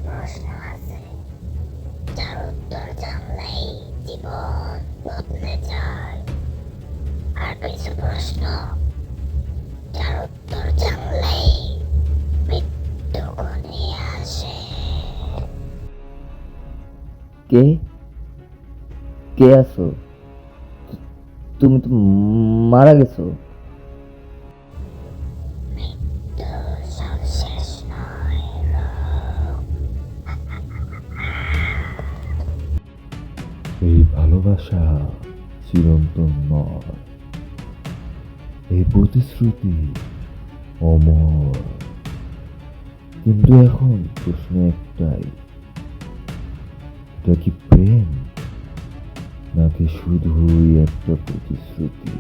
প্রশ্ন আছে যার উত্তর জানলেই জীবন বদলে যায়, আর কিছু প্রশ্ন যার উত্তর জানলেই মৃত্যু ঘনিয়ে আসে। কে কে আছো? তুমি তো মারা গেছো। মৃত্যু সব শেষ নয়, রোগ। এই ভালোবাসা চিরন্তন নয়, এই প্রতিশ্রুতি অমর। কিন্তু এখন প্রশ্ন একটাই, এটা কি প্রেম নাকি শুধুই একটা প্রতিশ্রুতি?